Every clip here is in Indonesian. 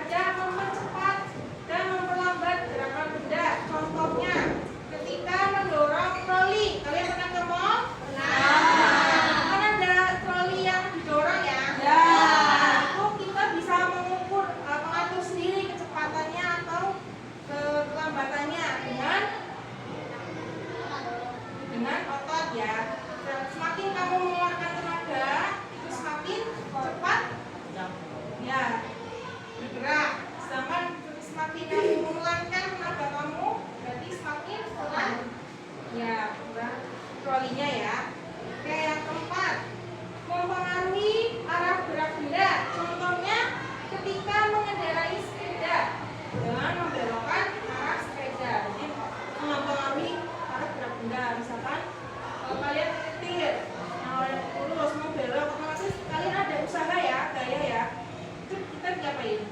ada mempercepat dan memperlambat gerakan benda. Contohnya, ketika mendorong troli. Kalian pernah ke mall? Kan ada troli yang didorong ya? Itu kita bisa mengukur, mengatur sendiri kecepatannya atau kelambatannya dengan otot ya. Dan semakin kamu mengeluarkan tenaga, itu semakin cepat ya bergerak. Sedangkan semakin kamu mengeluarkan tenaga kamu, berarti semakin pelan ya kurang trolinya ya. Oke, yang keempat, mempengaruhi arah gerak benda. Contohnya ketika mengendarai sepeda dengan membelokkan arah sepeda. Jadi mempengaruhi arah gerak benda. Misalkan kalau kalian nyetir, nah lurus mau belok, otomatis kalian ada usaha ya, gaya ya. Itu kita diapain?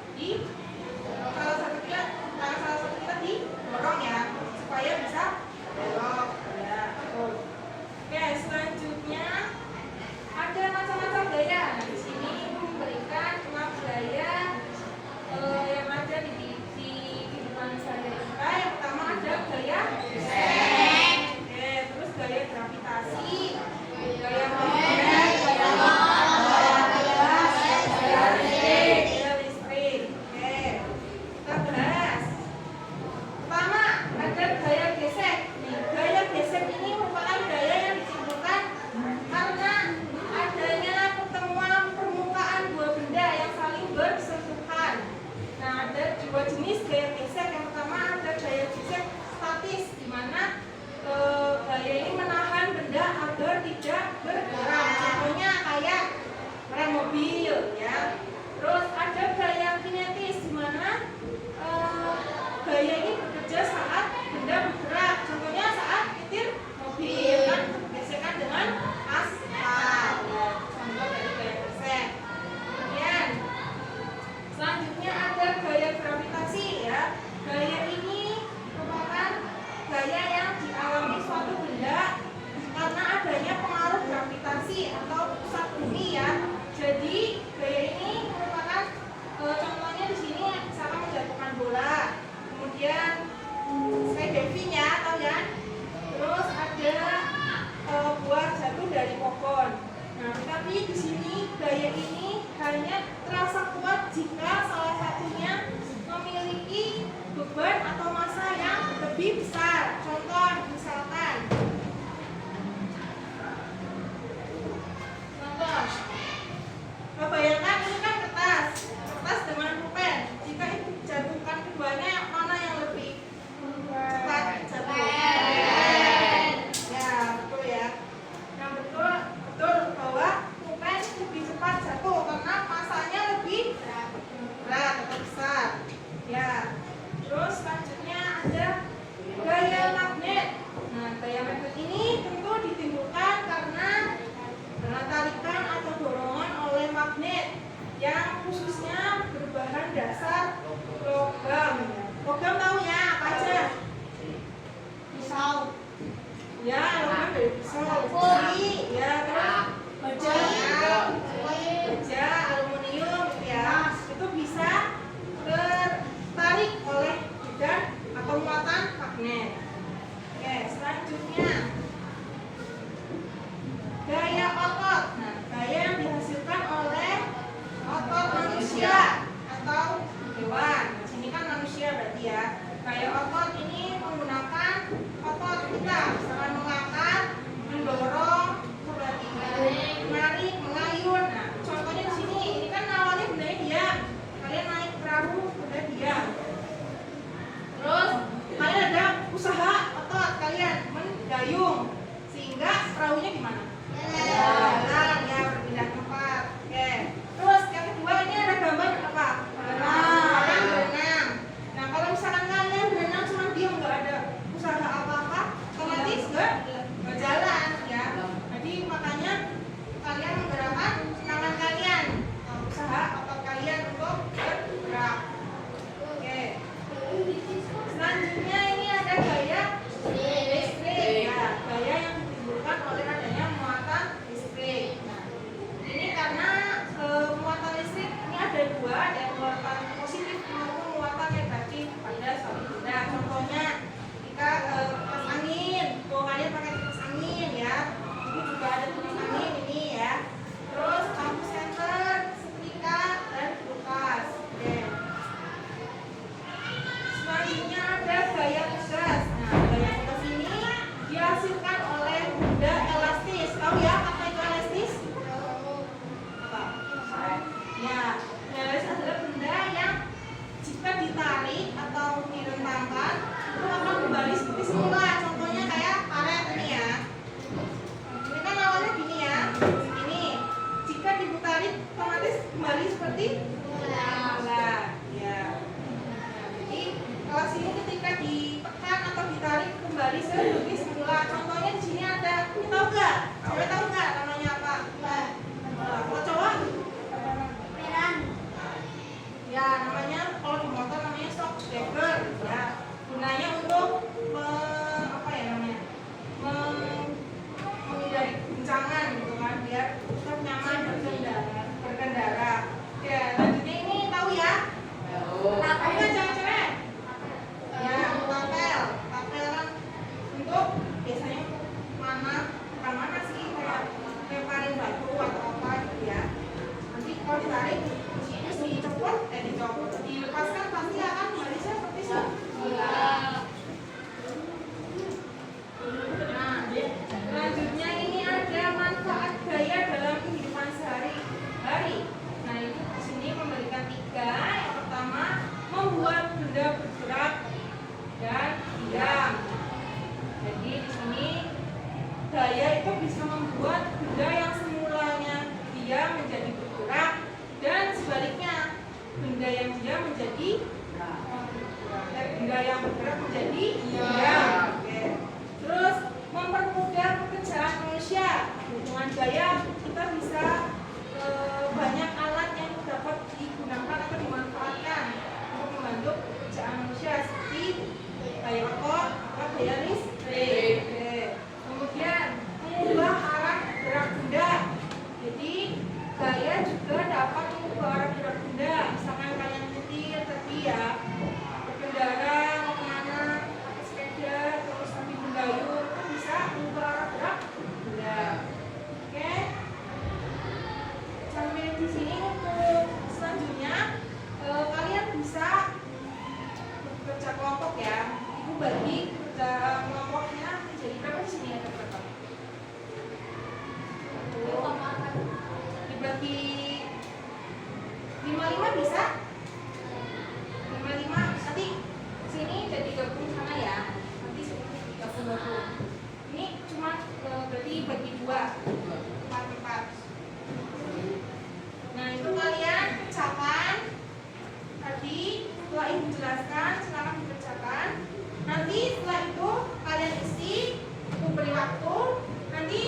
Salah satu kita didorong ya, supaya bisa belok ya. Oke, selanjutnya ada macam-macam gaya. Nah, di sini memberikan 6 gaya yang ada di kehidupan sehari-hari kita. Yang pertama ada gaya gesek. Oke, terus gaya gravitasi, gaya magnet, gaya listrik. Oke, kita bahas. Pertama ada gaya gesek. Nih, gaya gesek ini merupakan gaya yang ditimbulkan karena adanya pertemuan permukaan dua benda yang saling bersentuhan. Nah, ada dua jenis gaya gesek. Yang pertama ada gaya gesek statis, di mana gaya ini menahan benda agar tidak bergerak. Contohnya kayak rem mobil ya. Terus ada gaya kinetis, di mana gaya ini bekerja saat benda bergerak. Contohnya saat nyetir mobil kan bergesekan dengan aspal. Ya, contoh dari gaya gesek. Kemudian selanjutnya ada gaya gravitasi ya. Gaya ini merupakan gaya yang dialami suatu benda karena adanya pengaruh gravitasi atau pusat bumi ya. Jadi gaya ini merupakan contohnya di sini misalkan menjatuhkan bola, kemudian skydiving ya, tahu ya. Terus ada buah jatuh dari pohon. Nah, tapi di sini gaya ini hanya terasa kuat jika salah satunya memiliki beban atau massa yang lebih besar. Contoh misalkan, bayangkan ini kan kertas dengan pulpen. Jika itu dijatuhkan keduanya, mana yang lebih cepat jatuh? Ya, betul ya. Nah, betul bahwa pulpen lebih cepat jatuh karena masanya lebih berat atau besar. Ya. Terus selanjutnya ada gaya magnet. Nah, gaya magnet ini tentu ditimbulkan karena tarikan atau dorongan oleh magnet yang khususnya berbahan dasar logam. Logam tahu ya apa aja? Pisau. Ya, logam dari pisau. Besi, ya, terus baja, aluminium, ya, itu bisa tertarik oleh bidang atau muatan magnet. Oke, selanjutnya gaya otot. Nah, gaya yang dihasilkan oleh otot manusia atau hewan. Di sini kan manusia berarti ya. Gaya otot ini menggunakan otot kita, misalkan mengangkat, mendorong, berarti menarik, mengayun. Nah, contohnya di sini, ini kan awalnya bendanya diam. Kalian naik perahu, benda diam. Terus kalian ada usaha otot kalian menggayung sehingga perahunya gimana? Jalan ya, berpindah tempat. Oke. Terus yang kedua ini ada gambar apa? Berenang. Nah, kalau misalkan bergerak menjadi diam. Oke. Terus mempermudah pekerjaan manusia. Dengan gaya kita bisa banyak alat yang dapat digunakan atau dimanfaatkan untuk membantu pekerjaan manusia seperti gaya otot atau gaya listrik. Oke. Kemudian mengubah arah gerak benda. Jadi gaya juga dapat mengubah arah gerak benda. Misalkan kalian nyetir tadi ya, berkendara mau kemana, pakai sepeda, terus sambil mendayung, itu bisa mengubah arah gerak benda. Oke. Sampai di sini untuk selanjutnya kalian bisa bekerja kelompok ya. Ibu bagi kerja kelompoknya menjadi berapa di sini ada berapa? Dibagi 5-5 bisa? 5-5 nanti sini jadi gabung sana ya. Nanti sini gabung. Ini cuma berarti bagi 2 4. Nah itu kalian kerjakan tadi setelah ibu jelaskan, silakan dikerjakan. Nanti setelah itu kalian isi, ibu beri waktu. Nanti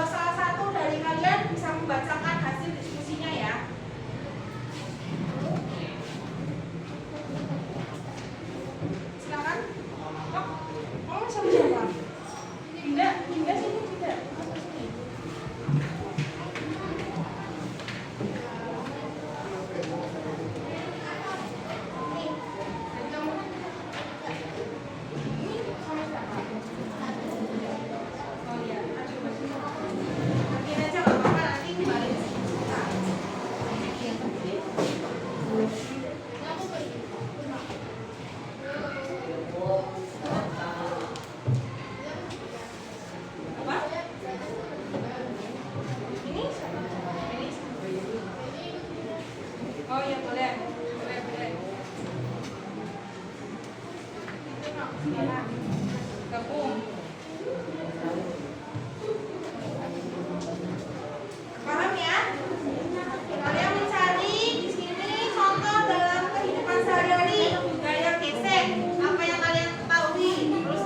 salah satu dari kalian bisa membacakan hasil diskusinya ya. Silakan. Oh, kamu siapa? Dinda sini tidak. Oh iya boleh. Gabung. Paham ya? Kalian mencari di sini contoh dalam kehidupan sehari-hari gaya gesek. Apa yang kalian ketahui? Terus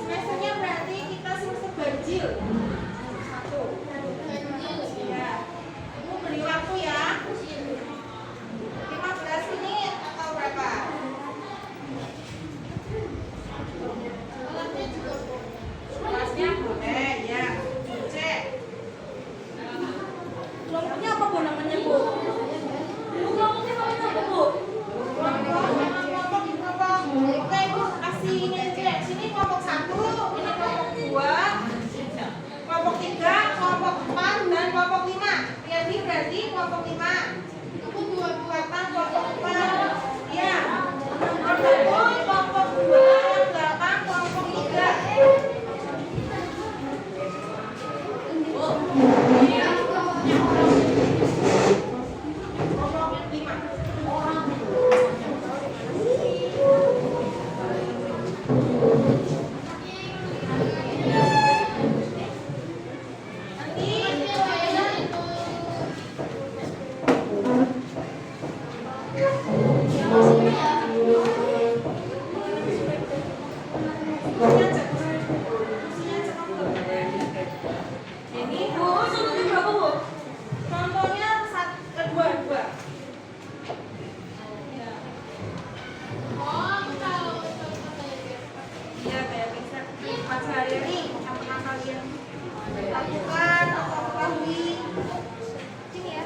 semesternya berarti kita semester ganjil. 1. Ya. Ibu beri waktu ya. 15 ini atau berapa? Kelasnya boleh ya. Cek. Kelompoknya apa bu namanya bu? Kelompoknya apa bu? Kelompok. Oke ibu kasih ini aja. Sini kelompok 1, ini kelompok 2, kelompok 3, kelompok 4 dan kelompok 5. Jadi berarti kelompok 5. Kata kelompok 4. Ya. Kelompok 2, 8, kelompok 3. Lakukan atau ketahui. Sini ya.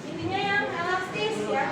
Intinya yang elastis ya.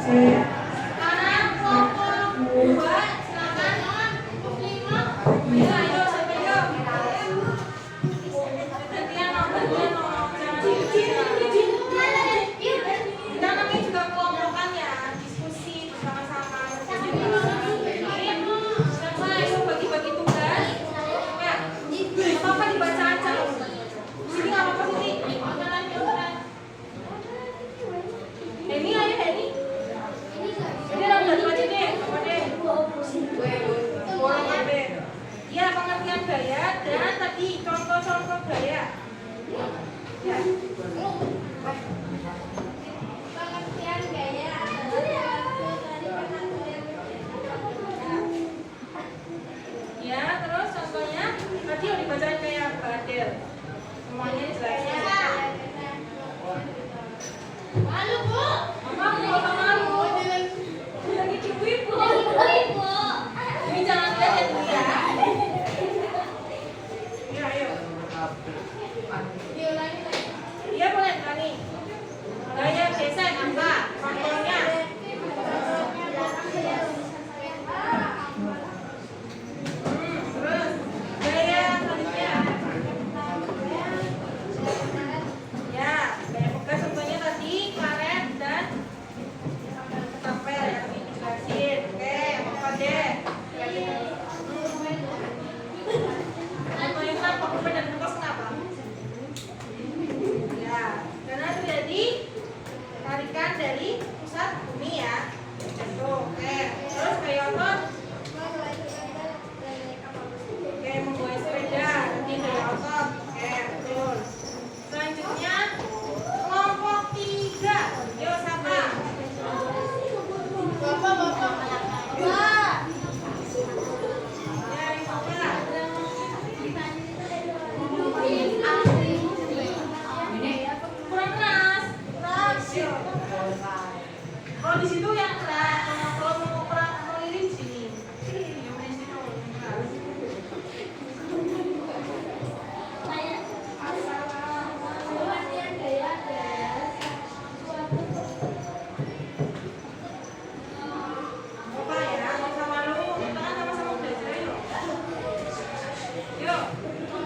Sekarang kelompok 2 silakan. Ayo, ayo, siapa yuk? Gantian no. Jangan kita namanya juga kelompokan ya, diskusi bersama-sama. Siapa ayo bagi-bagi tugas? Ya, apa-apa dibaca aja. Sini nggak apa-apa sini. Heni, ayo Heni. Jadi orang udah baca deh, apa deh? Orang apa? Ya, pengertian gaya dan tadi contoh-contoh gaya. Ya. Pengertian gaya. Ya, terus contohnya tadi udah dibacain kayak badel. Semuanya jelasin. Malu, Bu. Mama nggak usah malu. Lagi ibu-ibu. Ibu. Ini jangan lihat ya Bu ya. Ya, ayo. Diulangi lagi. Iya boleh nih. Gaya gesek apa? Contohnya. Terus gaya selanjutnya. Ya, gaya pegas contohnya tadi karet dan tapel yang dijelasin. Oke, apa deh? Contohnya kenapa? Kumpul dan kertas kenapa? Ya, karena terjadi tarikan dari pusat bumi ya. Tuh, oke. Terus kayak otot. Oke, membawa sepeda. Nanti kayak otot. Oke, betul. Selanjutnya kelompok 3. Yuk, siapa? Bapak. Dua. Ya, yang mana? Kurang keras. Yuk. Kalau di situ yang keras, kalau mau keras keliling sini. Yang di situ yang keras. Pengertian gaya adalah suatu Apa ya? Nggak usah malu. Kita kan sama-sama belajar yuk. Yuk.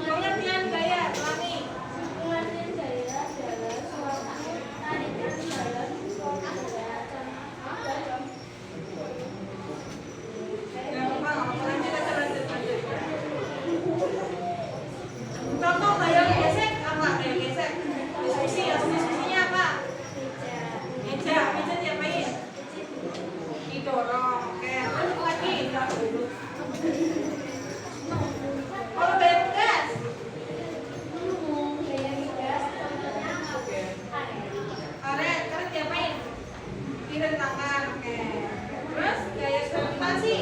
Pengertian gaya, ulangi. pengertian gaya adalah suatu tarikan dalam suatu gaya dalam Nggak apa-apa, nggak apa-apa. Lanjut aja, lanjut. Contoh gaya gesek apa? Gaya gesek. Diskusi ya, diskusinya apa? Meja diapain? Didorong. Oke, lanjut lagi. Kalau gaya pegas, gaya gas contohnya karet diapain? Direntangkan. Oke. Terus gaya gravitasi.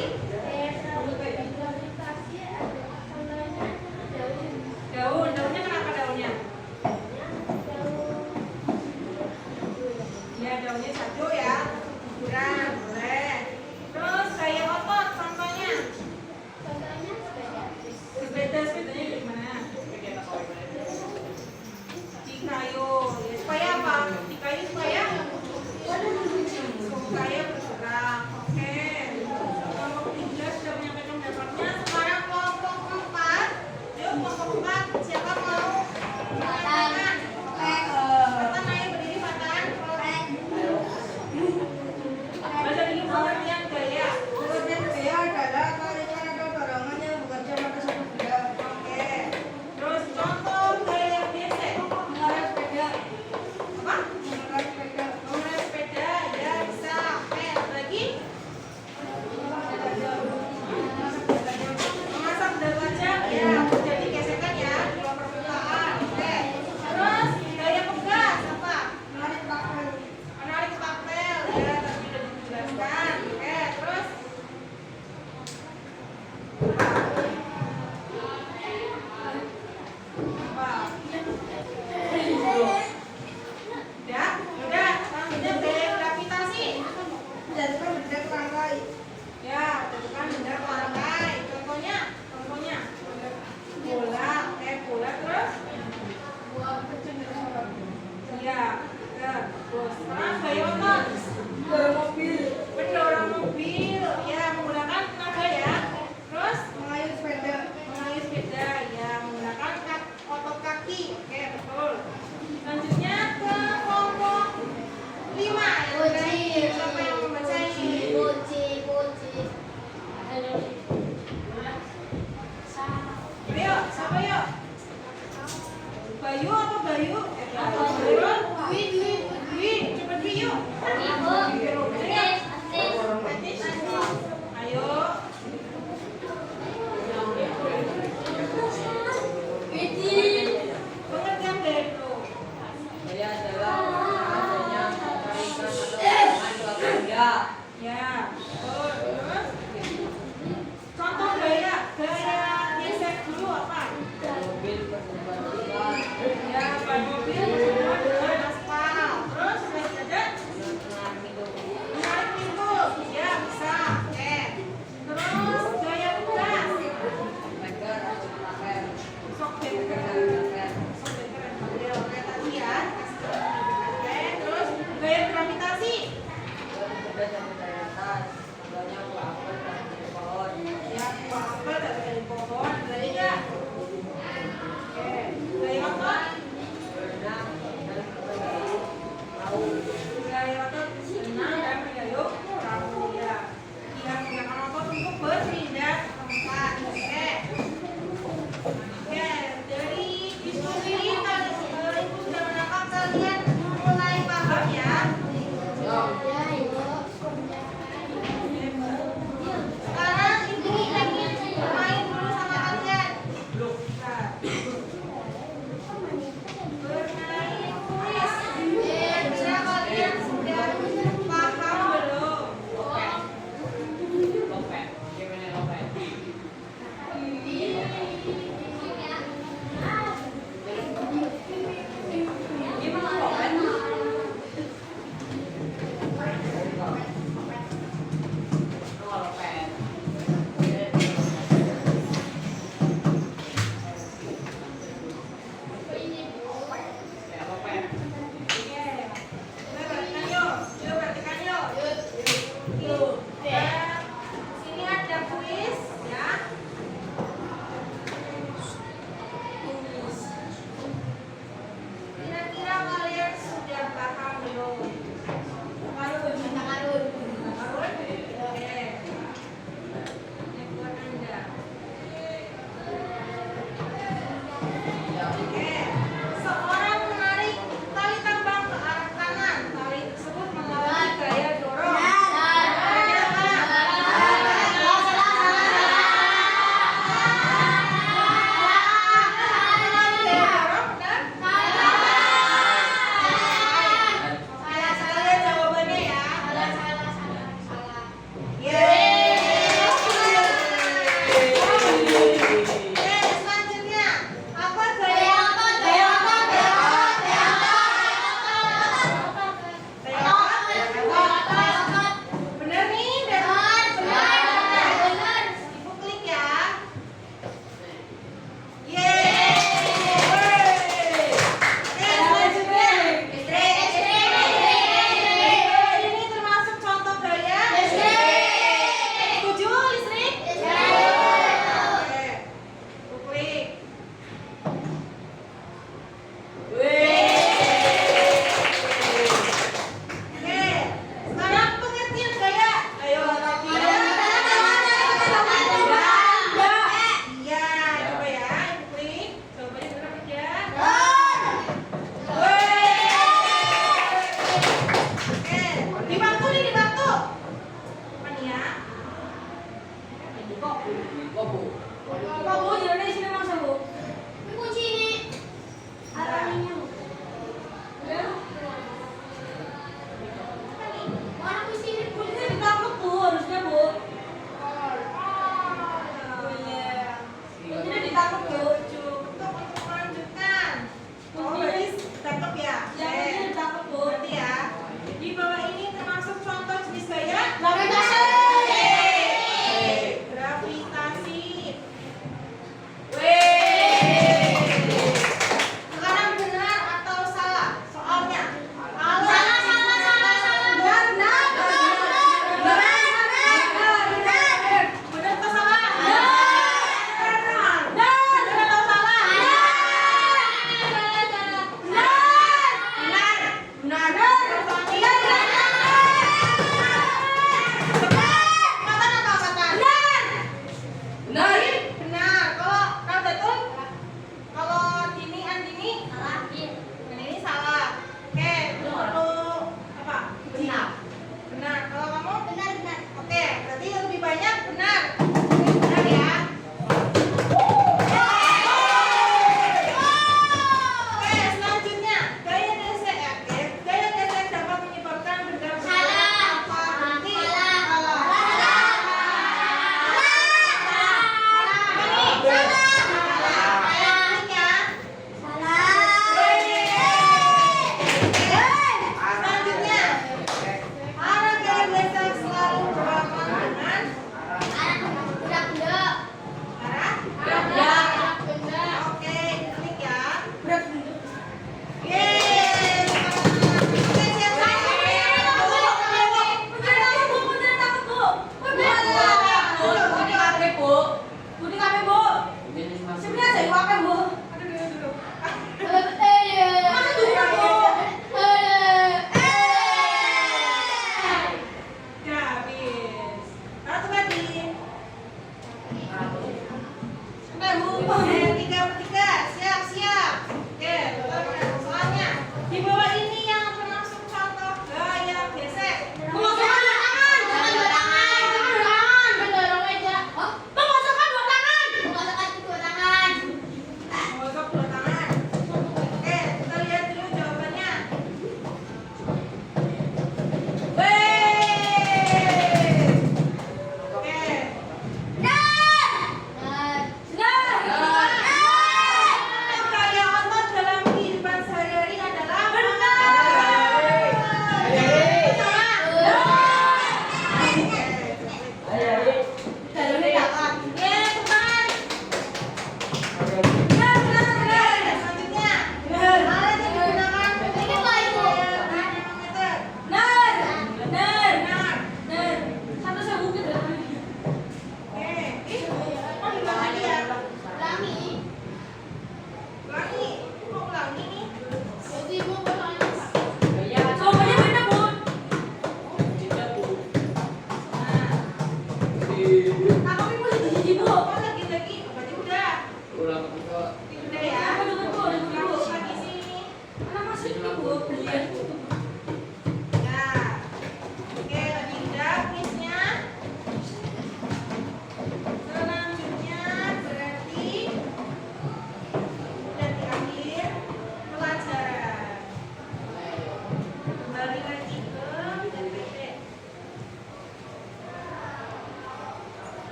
gravitasi adalah contohnya Daunnya kenapa daunnya? Ya, daunnya satu ya. Kurang, boleh. Terus gaya otot, contohnya. Sepedanya gimana? Di kayu. Ya, supaya apa? Di kayu supaya bergerak. Oke. Kelompok 3 sudah menyampaikan pendapatnya. Sekarang kelompok 4. Yuk, kelompok 4. Siapa mau? Fatan. Fatan, ayo berdiri Fatan. Baca dulu pengertian gaya. Pengertian gaya adalah tarikan atau dorongan yang bekerja pada satu benda. Oke. Terus contoh gaya gesek. Mengarah sepeda. terakhir. Siapa yang membaca ini? Puji. Ayo, siapa yuk? Bayu apa Bayu? Dwi, cepet Dwi yuk. Ayo. Pengertian dari itu. Gaya adalah adanya tarikan atau gerakan dua benda. Ya. Oh, terus? Contoh gaya gesek dulu apa? Mobil berkembang Ya, ban mobil berhubungan dengan aspal. Terus ada dengan minum. menarik pintu. Ya, bisa. Oke. Terus gaya tugas. Pagar atau pakai. Sok beker. Sok beker yang model kayak tadi ya. Oke. Terus gaya gravitasi. Benda dan daya tarik.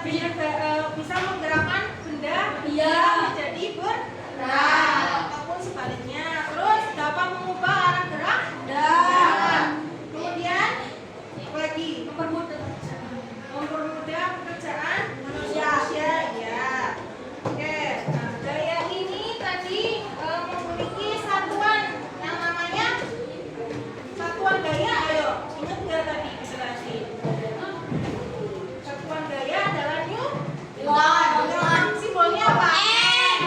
bisa menggerakkan benda Iya. menjadi berat ataupun sebaliknya. Terus dapat mengubah arah gerak dan kemudian apa lagi? Mempermudah pekerjaan manusia. Ya. Oke. Nah, gaya ini tadi memiliki satuan yang namanya satuan gaya. Ayo, ingat nggak tadi ilustrasi? Satuan gaya adalah newton. Simbolnya apa? N.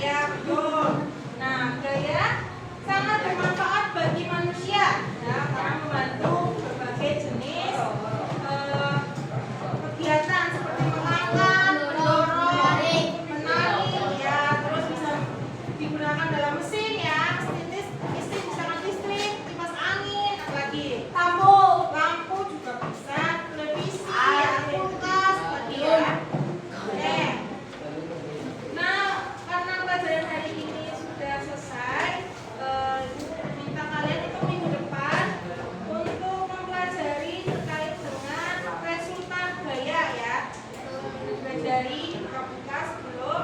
Ya, betul. Nah, gaya sangat bermanfaat bagi manusia ya, karena membantu berbagai jenis kegiatan seperti mengangkat, mendorong, menarik ya, terus bisa digunakan dalam mesin ya, misalkan listrik, kipas angin, apalagi lampu juga bisa, televisi, ya, kulkas, apalagi ya. Oke. Nah, karena pelajaran hari ini sudah selesai, minta kalian itu minggu depan untuk mempelajari terkait dengan resultan gaya ya. Mempelajari pramuka sebelum